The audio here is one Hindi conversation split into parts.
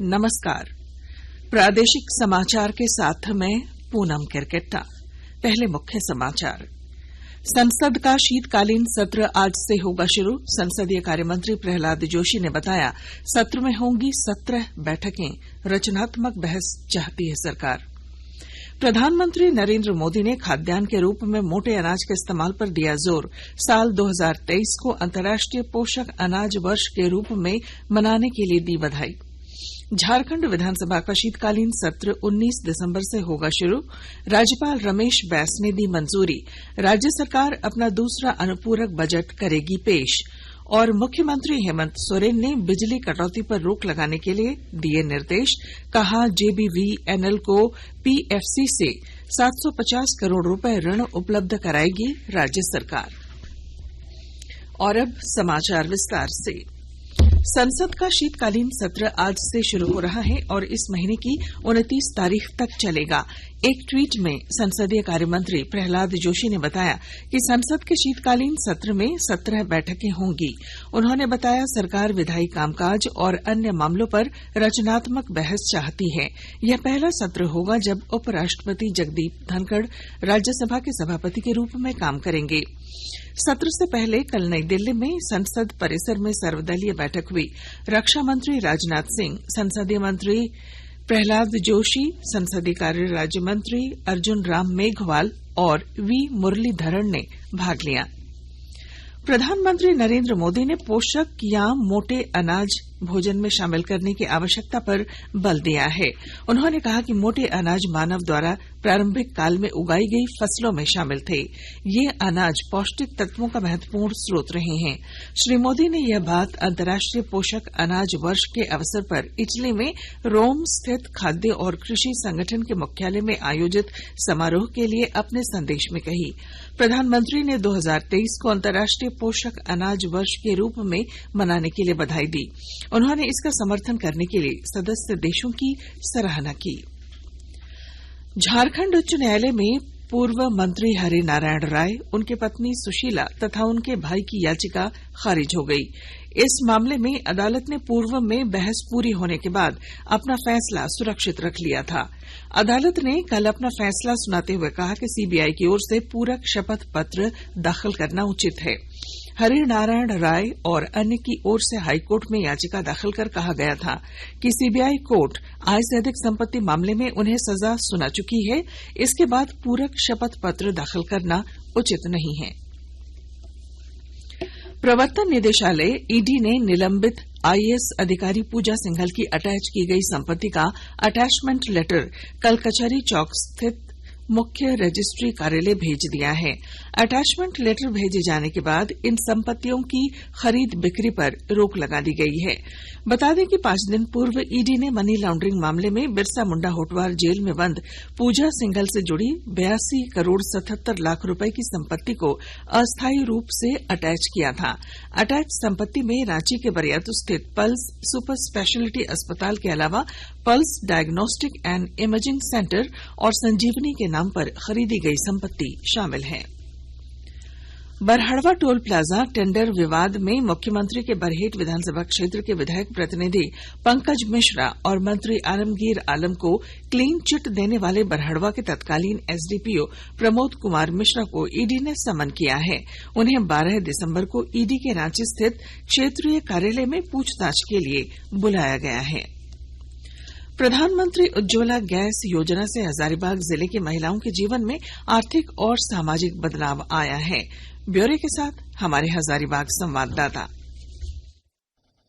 नमस्कार। प्रादेशिक समाचार के साथ में पूनम किरकेट्टा। पहले मुख्य समाचार। संसद का शीतकालीन सत्र आज से होगा शुरू। संसदीय कार्यमंत्री प्रहलाद जोशी ने बताया, सत्र में होंगी 17 बैठकें। रचनात्मक बहस चाहती है सरकार। प्रधानमंत्री नरेंद्र मोदी ने खाद्यान्न के रूप में मोटे अनाज के इस्तेमाल पर दिया जोर। साल 2023 को अंतर्राष्ट्रीय पोषक अनाज वर्ष के रूप में मनाने के लिए दी बधाई। झारखंड विधानसभा का शीतकालीन सत्र 19 दिसंबर से होगा शुरू। राज्यपाल रमेश बैस ने दी मंजूरी। राज्य सरकार अपना दूसरा अनुपूरक बजट करेगी पेश। और मुख्यमंत्री हेमंत सोरेन ने बिजली कटौती पर रोक लगाने के लिए दिए निर्देश। कहा, जेबीवीएनएल को पीएफसी से 750 करोड़ रुपए ऋण उपलब्ध कराएगी राज्य सरकार। और अब समाचार विस्तार से। संसद का शीतकालीन सत्र आज से शुरू हो रहा है और इस महीने की 29 तारीख तक चलेगा। एक ट्वीट में संसदीय कार्यमंत्री प्रहलाद जोशी ने बताया कि संसद के शीतकालीन सत्र में 17 बैठकें होंगी। उन्होंने बताया, सरकार विधायी कामकाज और अन्य मामलों पर रचनात्मक बहस चाहती है। यह पहला सत्र होगा जब उपराष्ट्रपति जगदीप धनखड़ राज्यसभा के सभापति के रूप में काम करेंगे। सत्र से पहले कल नई दिल्ली में संसद परिसर में सर्वदलीय बैठक हुई। रक्षा मंत्री राजनाथ सिंह, संसदीय मंत्री प्रहलाद जोशी, संसदीय कार्य राज्य मंत्री अर्जुन राम मेघवाल और वी मुरलीधरन ने भाग लिया। प्रधानमंत्री नरेंद्र मोदी ने पोषक या मोटे अनाज भोजन में शामिल करने की आवश्यकता पर बल दिया है। उन्होंने कहा कि मोटे अनाज मानव द्वारा प्रारंभिक काल में उगाई गई फसलों में शामिल थे। ये अनाज पौष्टिक तत्वों का महत्वपूर्ण स्रोत रहे हैं। श्री मोदी ने यह बात अंतर्राष्ट्रीय पोषक अनाज वर्ष के अवसर पर इटली में रोम स्थित खाद्य और कृषि संगठन के मुख्यालय में आयोजित समारोह के लिए अपने संदेश में कही। प्रधानमंत्री ने 2023 को अंतर्राष्ट्रीय पोषक अनाज वर्ष के रूप में मनाने के लिए बधाई दी। उन्होंने इसका समर्थन करने के लिए सदस्य देशों की सराहना की। झारखंड उच्च न्यायालय में पूर्व मंत्री हरि नारायण राय, उनकी पत्नी सुशीला तथा उनके भाई की याचिका खारिज हो गई। इस मामले में अदालत ने पूर्व में बहस पूरी होने के बाद अपना फैसला सुरक्षित रख लिया था। अदालत ने कल अपना फैसला सुनाते हुए कहा कि सीबीआई की ओर से पूरक शपथ पत्र दाखिल करना उचित है। हरि नारायण राय और अन्य की ओर से हाईकोर्ट में याचिका दाखिल कर कहा गया था कि सीबीआई कोर्ट आय से अधिक संपत्ति मामले में उन्हें सजा सुना चुकी है। इसके बाद पूरक शपथ पत्र दाखिल करना उचित नहीं है। प्रवर्तन निदेशालय ईडी ने निलंबित आईएएस अधिकारी पूजा सिंघल की अटैच की गई संपत्ति का अटैचमेंट लेटर कल कचहरी चौक स्थित मुख्य रजिस्ट्री कार्यालय भेज दिया है। अटैचमेंट लेटर भेजे जाने के बाद इन संपत्तियों की खरीद बिक्री पर रोक लगा दी गई है। बता दें कि 5 दिन पूर्व ईडी ने मनी लॉन्ड्रिंग मामले में बिरसा मुंडा होटवार जेल में बंद पूजा सिंघल से जुड़ी 82 करोड़ 77 लाख रुपए की संपत्ति को अस्थायी रूप से अटैच किया था। अटैच संपत्ति में रांची के बरियातू स्थित पल्स सुपर स्पेशलिटी अस्पताल के अलावा pulse diagnostic and imaging centre और संजीवनी के नाम पर खरीदी गई संपत्ति शामिल है। बरहड़वा टोल प्लाजा टेंडर विवाद में मुख्यमंत्री के बरहेट विधानसभा क्षेत्र के विधायक प्रतिनिधि पंकज मिश्रा और मंत्री आलमगीर आलम को क्लीन चिट देने वाले बरहड़वा के तत्कालीन एसडीपीओ प्रमोद कुमार मिश्रा को ईडी ने समन किया है। उन्हें 12 दिसंबर को ईडी के रांची स्थित क्षेत्रीय कार्यालय में पूछताछ के लिए बुलाया गया है। प्रधानमंत्री उज्ज्वला गैस योजना से हजारीबाग जिले की महिलाओं के जीवन में आर्थिक और सामाजिक बदलाव आया है। ब्यौरे के साथ हमारे हजारीबाग संवाददाता।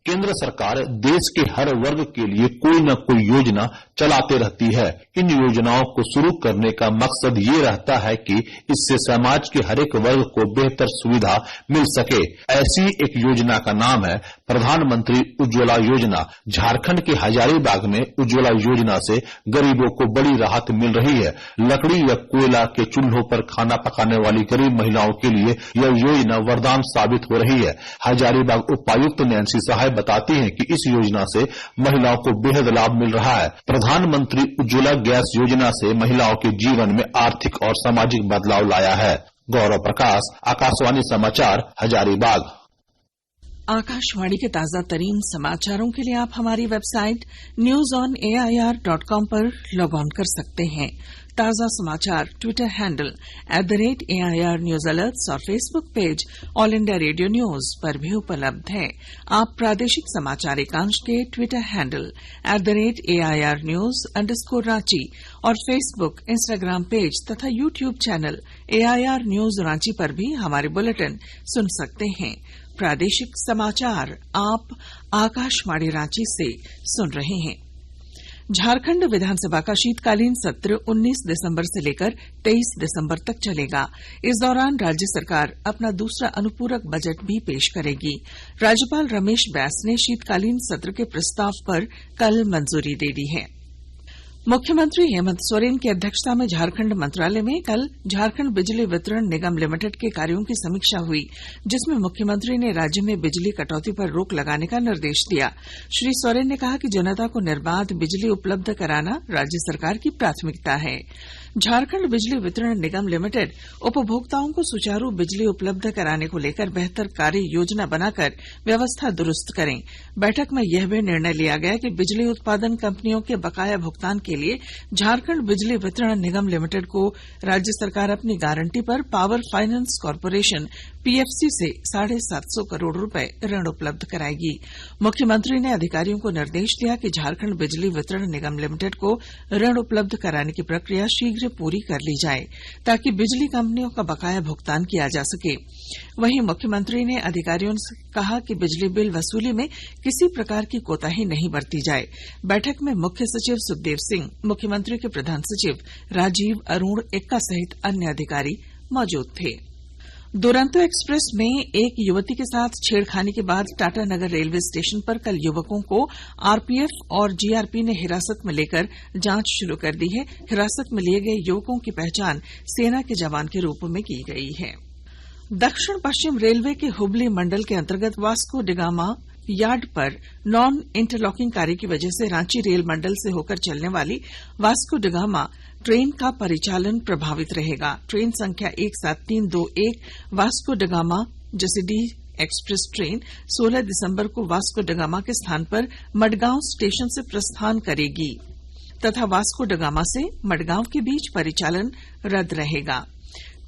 केंद्र सरकार देश के हर वर्ग के लिए कोई न कोई योजना चलाते रहती है। इन योजनाओं को शुरू करने का मकसद ये रहता है कि इससे समाज के हर एक वर्ग को बेहतर सुविधा मिल सके। ऐसी एक योजना का नाम है प्रधानमंत्री उज्ज्वला योजना। झारखंड के हजारीबाग में उज्ज्वला योजना से गरीबों को बड़ी राहत मिल रही है। लकड़ी या कोयला के चूल्हों पर खाना पकाने वाली गरीब महिलाओं के लिए यह योजना वरदान साबित हो रही है। हजारीबाग उपायुक्त नैंसी सहाय बताती हैं कि इस योजना से महिलाओं को बेहद लाभ मिल रहा है। प्रधानमंत्री उज्ज्वला गैस योजना से महिलाओं के जीवन में आर्थिक और सामाजिक बदलाव लाया है। गौरव प्रकाश, आकाशवाणी समाचार, हजारीबाग। आकाशवाणी के ताजा तरीन समाचारों के लिए आप हमारी वेबसाइट newsonair.com पर लॉग ऑन कर सकते हैं। ताजा समाचार Twitter handle @AIR news alerts और Facebook page All India Radio news पर भी उपलब्ध है। आप प्रादेशिक समाचार एकांश के Twitter handle @AIR news _Ranchi और फेसबुक इंस्टाग्राम पेज तथा YouTube channel AIR news Ranchi पर भी हमारे बुलेटिन सुन सकते हैं। प्रादेशिक समाचार आप आकाशवाणी रांची से सुन रहे हैं। झारखंड विधानसभा का शीतकालीन सत्र 19 दिसंबर से लेकर 23 दिसंबर तक चलेगा। इस दौरान राज्य सरकार अपना दूसरा अनुपूरक बजट भी पेश करेगी। राज्यपाल रमेश बैस ने शीतकालीन सत्र के प्रस्ताव पर कल मंजूरी दे दी है। मुख्यमंत्री हेमंत सोरेन की अध्यक्षता में झारखंड मंत्रालय में कल झारखंड बिजली वितरण निगम लिमिटेड के कार्यों की समीक्षा हुई, जिसमें मुख्यमंत्री ने राज्य में बिजली कटौती पर रोक लगाने का निर्देश दिया। श्री सोरेन ने कहा कि जनता को निर्बाध बिजली उपलब्ध कराना राज्य सरकार की प्राथमिकता है। झारखंड बिजली वितरण निगम लिमिटेड उपभोक्ताओं को सुचारू बिजली उपलब्ध कराने को लेकर बेहतर कार्य योजना बनाकर व्यवस्था दुरुस्त करें। बैठक में यह भी निर्णय लिया गया कि बिजली उत्पादन कंपनियों के बकाया भुगतान के लिए झारखंड बिजली वितरण निगम लिमिटेड को राज्य सरकार अपनी गारंटी पर पावर फाइनेंस कॉर्पोरेशन PFC से 750 करोड़ रुपए ऋण उपलब्ध कराएगी। मुख्यमंत्री ने अधिकारियों को निर्देश दिया कि झारखंड बिजली वितरण निगम लिमिटेड को ऋण उपलब्ध कराने की प्रक्रिया शीघ्र पूरी कर ली जाए, ताकि बिजली कंपनियों का बकाया भुगतान किया जा सके। वहीं मुख्यमंत्री ने अधिकारियों से कहा कि बिजली बिल वसूली में किसी प्रकार की कोताही नहीं बरती जाए। बैठक में मुख्य सचिव सुखदेव सिंह, मुख्यमंत्री के प्रधान सचिव राजीव अरुण एक्का सहित अन्य अधिकारी मौजूद थे। दुरंतो एक्सप्रेस में एक युवती के साथ छेड़खानी के बाद टाटानगर रेलवे स्टेशन पर कल युवकों को RPF और GRP ने हिरासत में लेकर जांच शुरू कर दी है। हिरासत में लिए गए युवकों की पहचान सेना के जवान के रूप में की गई है। दक्षिण पश्चिम रेलवे के हुबली मंडल के अंतर्गत वास्को डिगामा यार्ड पर नॉन इंटरलॉकिंग कार्य की वजह से रांची रेल मंडल से होकर चलने वाली वास्को डिगामा ट्रेन का परिचालन प्रभावित रहेगा। ट्रेन संख्या 17321 Vasco da Gama Jasidih express train 16 दिसंबर को वास्को डिगामा के स्थान पर मडगांव स्टेशन से प्रस्थान करेगी तथा वास्को डिगामा से मडगांव के बीच परिचालन रद्द रहेगा।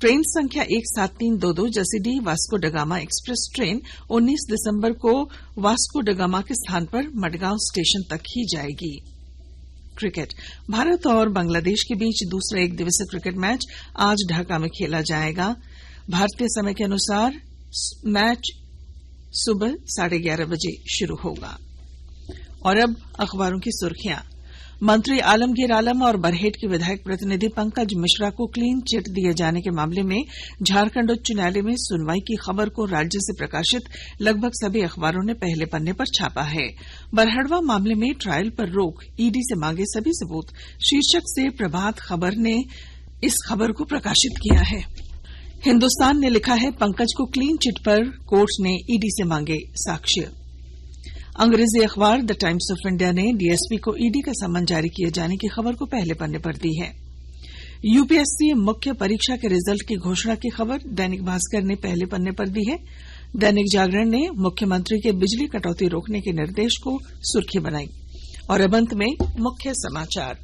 ट्रेन संख्या 17322 Jasidih Vasco da Gama express train 19 दिसंबर को वास्को डिगामा के स्थान पर मडगांव स्टेशन तक ही जाएगी। क्रिकेट। भारत और बांग्लादेश के बीच दूसरा एक दिवसीय क्रिकेट मैच आज ढाका में खेला जाएगा। भारतीय समय के अनुसार मैच सुबह 11:30 बजे शुरू होगा। और अब अखबारों की सुर्खियां। मंत्री आलमगीर आलम और बरहेट के विधायक प्रतिनिधि पंकज मिश्रा को क्लीन चिट दिए जाने के मामले में झारखंड उच्च न्यायालय में सुनवाई की खबर को राज्य से प्रकाशित लगभग सभी अखबारों ने पहले पन्ने पर छापा है। बरहड़वा मामले में ट्रायल पर रोक, ईडी से मांगे सभी सबूत शीर्षक से प्रभात खबर ने इस खबर को प्रकाशित किया है। हिन्दुस्तान ने लिखा है पंकज को क्लीन चिट पर कोर्ट ने ईडी से मांगे साक्ष्य। अंग्रेजी अखबार द टाइम्स ऑफ इंडिया ने डीएसपी को ईडी का सम्मन जारी किए जाने की खबर को पहले पन्ने पर दी है। यूपीएससी मुख्य परीक्षा के रिजल्ट की घोषणा की खबर दैनिक भास्कर ने पहले पन्ने पर दी है। दैनिक जागरण ने मुख्यमंत्री के बिजली कटौती रोकने के निर्देश को सुर्खी बनाई। और अब अंत में मुख्य समाचार।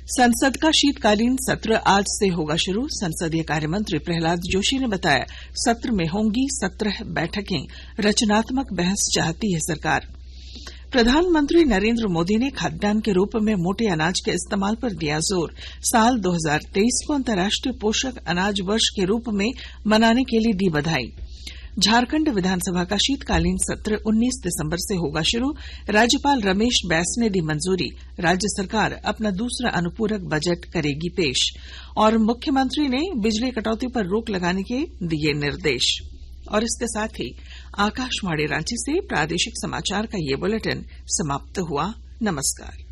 संसद का शीतकालीन सत्र आज से होगा शुरू। संसदीय कार्यमंत्री प्रहलाद जोशी ने बताया सत्र में होंगी 17 बैठकें। रचनात्मक बहस चाहती है सरकार। प्रधानमंत्री नरेंद्र मोदी ने खाद्यान्न के रूप में मोटे अनाज के इस्तेमाल पर दिया जोर। साल 2023 को अंतर्राष्ट्रीय पोषक अनाज वर्ष के रूप में मनाने के लिए दी बधाई। झारखंड विधानसभा का शीतकालीन सत्र 19 दिसंबर से होगा शुरू। राज्यपाल रमेश बैस ने दी मंजूरी। राज्य सरकार अपना दूसरा अनुपूरक बजट करेगी पेश। और मुख्यमंत्री ने बिजली कटौती पर रोक लगाने के दिए निर्देश। और इसके साथ ही आकाशवाणी रांची से प्रादेशिक समाचार का ये बुलेटिन समाप्त हुआ। नमस्कार।